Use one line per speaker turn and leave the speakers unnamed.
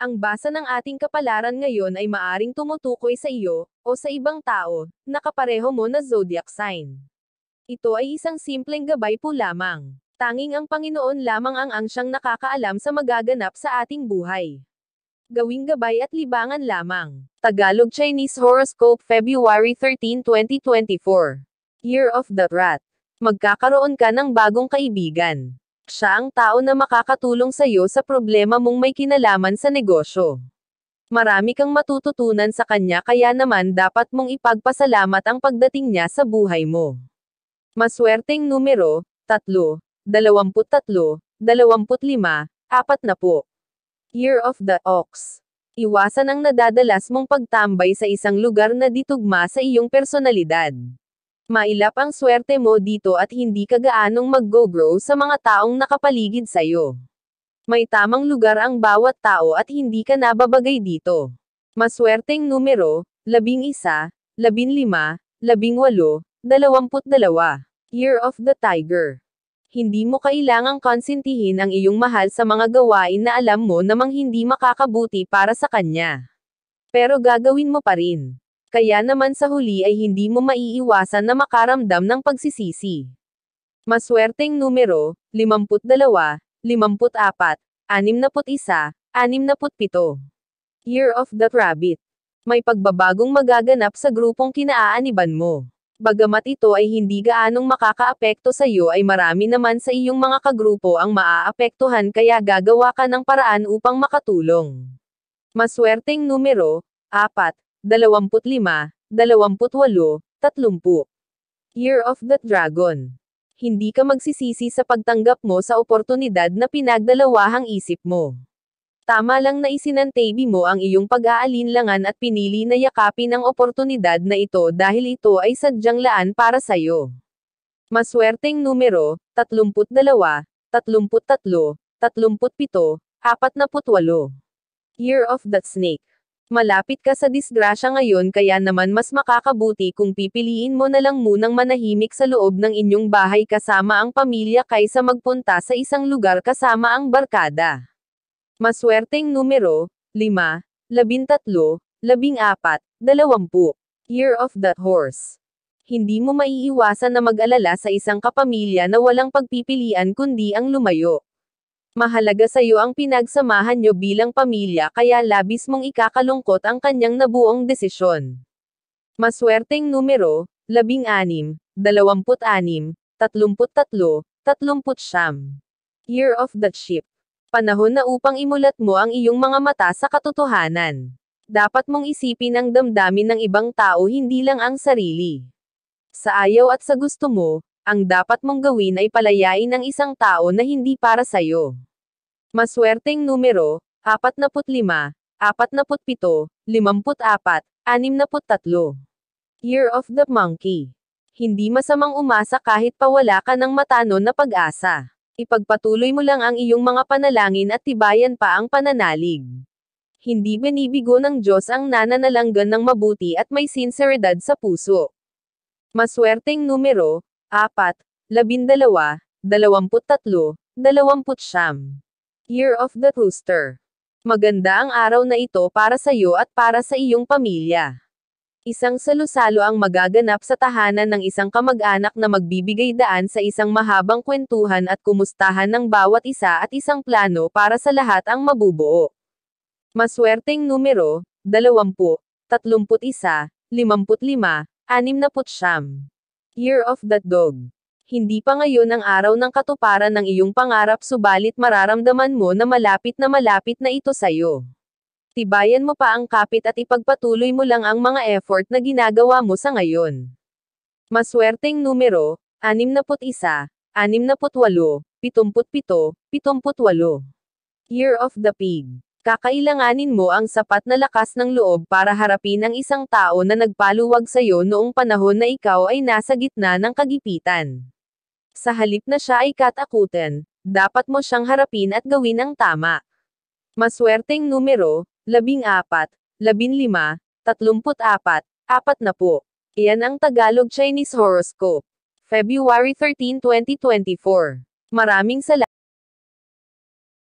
Ang basa ng ating kapalaran ngayon ay maaring tumutukoy sa iyo, o sa ibang tao, na kapareho mo na zodiac sign. Ito ay isang simpleng gabay po lamang. Tanging ang Panginoon lamang ang siyang nakakaalam sa magaganap sa ating buhay. Gawing gabay at libangan lamang. Tagalog Chinese Horoscope February 13, 2024. Year of the Rat. Magkakaroon ka ng bagong kaibigan. Siya ang tao na makakatulong sa iyo sa problema mong may kinalaman sa negosyo. Marami kang matututunan sa kanya kaya naman dapat mong ipagpasalamat ang pagdating niya sa buhay mo. Maswerteng numero, 3, 23, 25, 40. Year of the Ox. Iwasan ang nadadalas mong pagtambay sa isang lugar na ditugma sa iyong personalidad. Mailap ang swerte mo dito at hindi ka gaanong mag-go-grow sa mga taong nakapaligid sa'yo. May tamang lugar ang bawat tao at hindi ka nababagay dito. Maswerteng numero, 11, 15, 18, 22. Year of the Tiger. Hindi mo kailangang konsentihin ang iyong mahal sa mga gawain na alam mo namang hindi makakabuti para sa kanya. Pero gagawin mo pa rin. Kaya naman sa huli ay hindi mo maiiwasan na makaramdam ng pagsisisi. Maswerteng numero, 52, 54, 61, 67. Year of the Rabbit. May pagbabagong magaganap sa grupong kinaaaniban mo. Bagamat ito ay hindi gaanong makakaapekto sa iyo ay marami naman sa iyong mga kagrupo ang maaapektuhan kaya gagawa ka ng paraan upang makatulong. Maswerteng numero, 4, 25, 28, 30. Year of the Dragon. Hindi ka magsisisi sa pagtanggap mo sa oportunidad na pinagdalawahang isip mo. Tama lang na isinantabi mo ang iyong pag-aalinlangan at pinili na yakapin ang oportunidad na ito dahil ito ay sadyang laan para sa'yo. Maswerteng numero, 32, 33, 37, 48. Year of the Snake. Malapit ka sa disgrasya ngayon kaya naman mas makakabuti kung pipiliin mo na lang munang manahimik sa loob ng inyong bahay kasama ang pamilya kaysa magpunta sa isang lugar kasama ang barkada. Maswerteng numero, 5, 13, 14, 20. Year of the Horse. Hindi mo maiiwasan na mag-alala sa isang kapamilya na walang pagpipilian kundi ang lumayo. Mahalaga sa iyo ang pinagsamahan nyo bilang pamilya kaya labis mong ikakalungkot ang kanyang nabuong desisyon. Maswerteng numero, 16, 26, 33, 39. Year of the Sheep. Panahon na upang imulat mo ang iyong mga mata sa katotohanan. Dapat mong isipin ang damdamin ng ibang tao hindi lang ang sarili. Sa ayaw at sa gusto mo, ang dapat mong gawin ay palayain ang isang tao na hindi para sa'yo. Maswerteng numero, 45, 47, 54, 63. Year of the Monkey. Hindi masamang umasa kahit pa wala ka ng matano na pag-asa. Ipagpatuloy mo lang ang iyong mga panalangin at tibayan pa ang pananalig. Hindi binibigo ng Diyos ang nananalanggan ng mabuti at may sinseridad sa puso. Maswerteng numero, 4, 12, 23, 20. Year of the Rooster. Maganda ang araw na ito para sa iyo at para sa iyong pamilya. Isang salusalo ang magaganap sa tahanan ng isang kamag-anak na magbibigay daan sa isang mahabang kwentuhan at kumustahan ng bawat isa at isang plano para sa lahat ang mabubuo. Maswerteng numero, 20, 31, 55, 60. Year of the Dog. Hindi pa ngayon ang araw ng katuparan ng iyong pangarap subalit mararamdaman mo na malapit na ito sa'yo. Tibayan mo pa ang kapit at ipagpatuloy mo lang ang mga effort na ginagawa mo sa ngayon. Maswerteng numero, 61, 68, 77, 78. Year of the Pig. Kakailanganin mo ang sapat na lakas ng loob para harapin ang isang tao na nagpaluwag sa'yo noong panahon na ikaw ay nasa gitna ng kagipitan. Sa halip na siya ay katakutan, dapat mo siyang harapin at gawin ang tama. Maswerteng numero, 14, 15, 34, 40. Iyan ang Tagalog Chinese Horoscope. February 13, 2024. Maraming salamat.